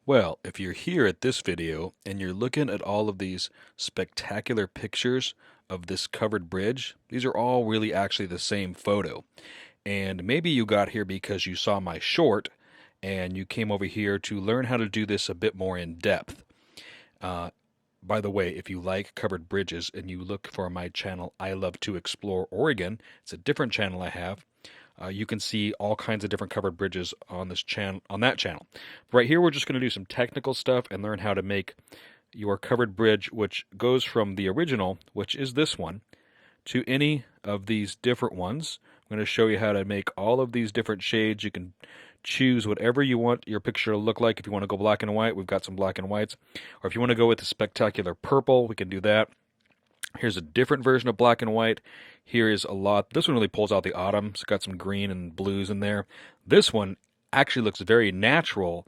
Well, if you're here at this video and you're looking at all of these spectacular pictures of this covered bridge, these are all really actually the same photo. And maybe you got here because you saw my short and you came over here to learn how to do this a bit more in depth. Uh, by the way, if you like covered bridges and you look for my channel, I Love to Explore Oregon, it's a different channel I have. You can see all kinds of different covered bridges on this channel, on that channel. Right here, we're just going to do some technical stuff and learn how to make your covered bridge, which goes from the original, which is this one, to any of these different ones. I'm going to show you how to make all of these different shades. You can choose whatever you want your picture to look like. If you want to go black and white, we've got some black and whites. Or if you want to go with the spectacular purple, we can do that. Here's a different version of black and white. Here is a lot. This one really pulls out the autumn. It's got some green and blues in there. This one actually looks very natural,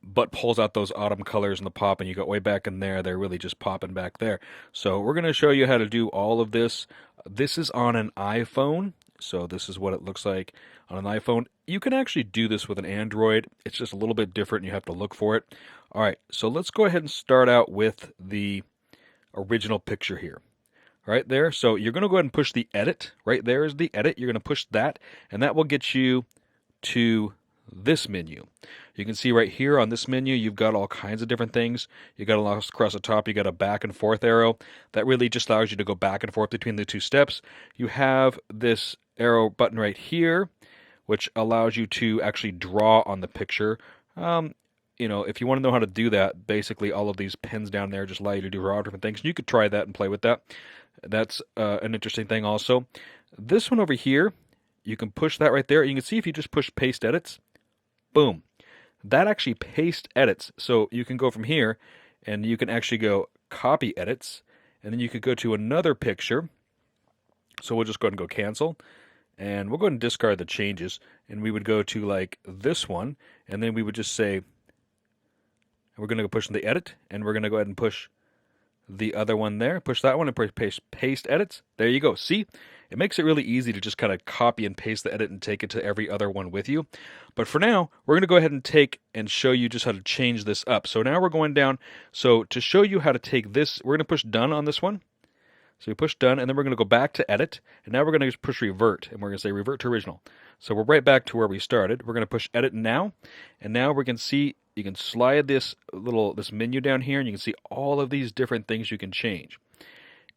but pulls out those autumn colors in the pop, and you got way back in there. They're really just popping back there. So we're going to show you how to do all of this. This is on an iPhone, so this is what it looks like on an iPhone. You can actually do this with an Android. It's just a little bit different, and you have to look for it. All right, so let's go ahead and start out with the original picture here right there. So you're going to go ahead and push the edit. Right there is the edit. You're going to push that, and that will get you to this menu. You can see right here on this menu, you've got all kinds of different things. You got a across the top, you got a back and forth arrow. That really just allows you to go back and forth between the two steps. You have this arrow button right here, which allows you to actually draw on the picture. If you want to know how to do that, basically all of these pins down there just allow you to do draw different things. You could try that and play with that. That's an interesting thing also. This one over here, you can push that right there. You can see if you just push paste edits, boom. That actually paste edits. So you can go from here and you can actually go copy edits, and then you could go to another picture. So we'll just go ahead and go cancel, and we'll go ahead and discard the changes, and we would go to like this one, and then we would just say, we're going to go push the edit, and we're going to go ahead and push the other one there. Push that one and paste edits. There you go. See? It makes it really easy to just kind of copy and paste the edit and take it to every other one with you. But for now, we're going to go ahead and take and show you just how to change this up. So now we're going down. So to show you how to take this, we're going to push done on this one. So we push done, and then we're going to go back to edit, and now we're going to push revert, and we're going to say revert to original. So we're right back to where we started. We're going to push edit now, and now we can see you can slide this menu down here, and you can see all of these different things you can change.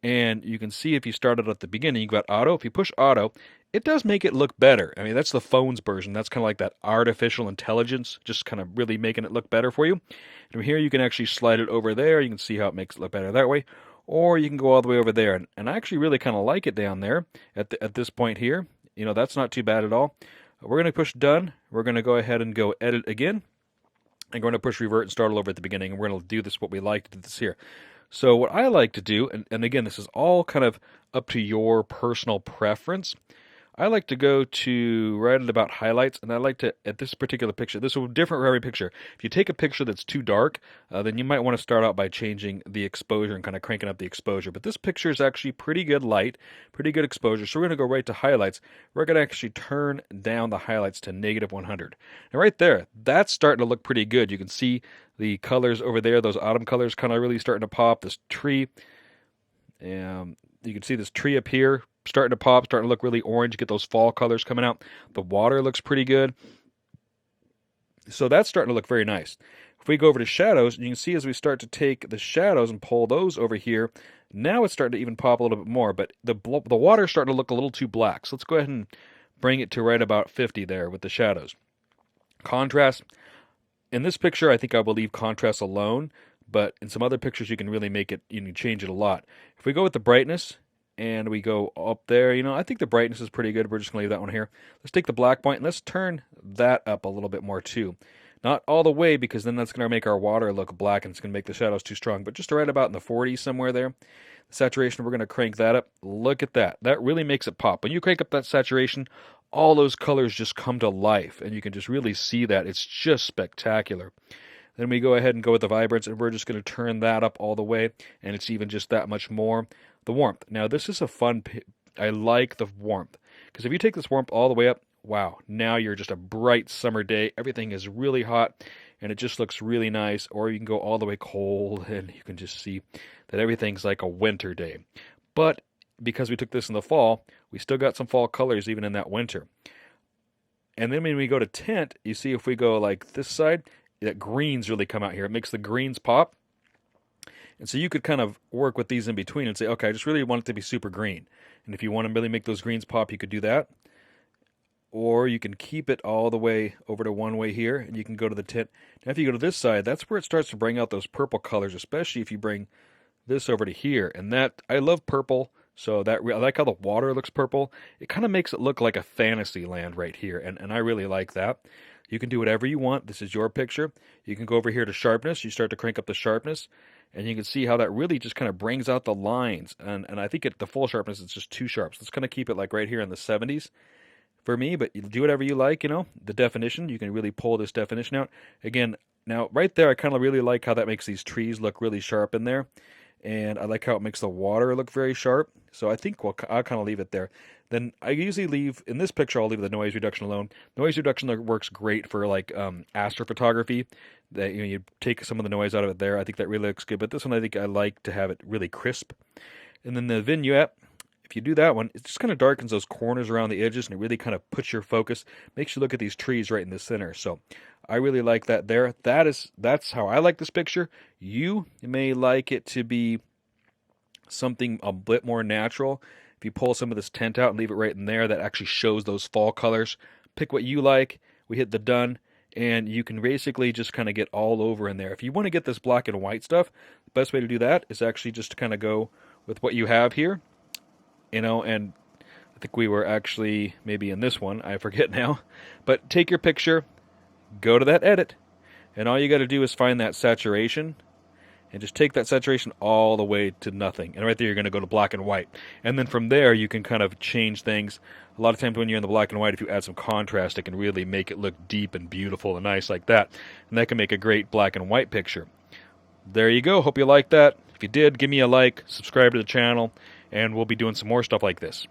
And you can see if you started at the beginning, you've got auto. If you push auto, it does make it look better. I mean, that's the phone's version. That's kind of like that artificial intelligence, just kind of really making it look better for you. And from here, you can actually slide it over there. You can see how it makes it look better that way. Or you can go all the way over there. And I actually really kind of like it down there at this point here. That's not too bad at all. We're going to push done. We're going to go ahead and go edit again. And we're going to push revert and start all over at the beginning. And we're going to do this what we like to do this here. So what I like to do, and again, this is all kind of up to your personal preference. I like to go to right at about highlights, and I like to, at this particular picture, this will be different for every picture. If you take a picture that's too dark, then you might want to start out by changing the exposure and kind of cranking up the exposure. But this picture is actually pretty good light, pretty good exposure. So we're going to go right to highlights. We're going to actually turn down the highlights to -100. And right there, that's starting to look pretty good. You can see the colors over there, those autumn colors kind of really starting to pop. This tree, you can see this tree up here starting to pop, starting to look really orange, get those fall colors coming out. The water looks pretty good. So that's starting to look very nice. If we go over to shadows, you can see as we start to take the shadows and pull those over here, now it's starting to even pop a little bit more, but the water's starting to look a little too black. So let's go ahead and bring it to right about 50 there with the shadows. Contrast. In this picture, I think I will leave contrast alone, but in some other pictures, you can really make it, you can change it a lot. If we go with the brightness, and we go up there, I think the brightness is pretty good. We're just going to leave that one here. Let's take the black point, and let's turn that up a little bit more too. Not all the way, because then that's going to make our water look black, and it's going to make the shadows too strong, but just right about in the 40s somewhere there. The saturation, we're going to crank that up. Look at that. That really makes it pop. When you crank up that saturation, all those colors just come to life, and you can just really see that. It's just spectacular. Then we go ahead and go with the vibrance, and we're just going to turn that up all the way, and it's even just that much more. The warmth. Now, this is a fun, I like the warmth, because if you take this warmth all the way up, wow, now you're just a bright summer day. Everything is really hot, and it just looks really nice. Or you can go all the way cold and you can just see that everything's like a winter day. But because we took this in the fall, we still got some fall colors even in that winter. And then when we go to tint, you see if we go like this side, that greens really come out here. It makes the greens pop. And so you could kind of work with these in between and say, okay, I just really want it to be super green. And if you want to really make those greens pop, you could do that. Or you can keep it all the way over to one way here, and you can go to the tint. Now if you go to this side, that's where it starts to bring out those purple colors, especially if you bring this over to here. And that, I love purple, so that I like how the water looks purple. It kind of makes it look like a fantasy land right here, and I really like that. You can do whatever you want. This is your picture. You can go over here to sharpness. You start to crank up the sharpness, and you can see how that really just kind of brings out the lines. And I think at the full sharpness, it's just too sharp. So let's kind of keep it like right here in the 70s for me, but you do whatever you like, you know. The definition, you can really pull this definition out. Again, now right there, I kind of really like how that makes these trees look really sharp in there. And I like how it makes the water look very sharp. So I think I'll kind of leave it there. Then I usually leave, in this picture, I'll leave the noise reduction alone. Noise reduction works great for like astrophotography. That, you know, you take some of the noise out of it there. I think that really looks good. But this one, I think I like to have it really crisp. And then the vignette, if you do that one, it just kind of darkens those corners around the edges, and it really kind of puts your focus, makes you look at these trees right in the center. So I really like that there. That's how I like this picture. You may like it to be something a bit more natural. If you pull some of this tint out and leave it right in there, that actually shows those fall colors. Pick what you like. We hit the done, and you can basically just kind of get all over in there. If you want to get this black and white stuff, the best way to do that is actually just to kind of go with what you have here. You know, and I think we were actually maybe in this one, I forget now, but take your picture, go to that edit, and all you got to do is find that saturation, and just take that saturation all the way to nothing, and right there you're going to go to black and white, and then from there you can kind of change things. A lot of times when you're in the black and white, if you add some contrast, it can really make it look deep and beautiful and nice like that, and that can make a great black and white picture. There you go. Hope you liked that. If you did, give me a like, subscribe to the channel, and we'll be doing some more stuff like this.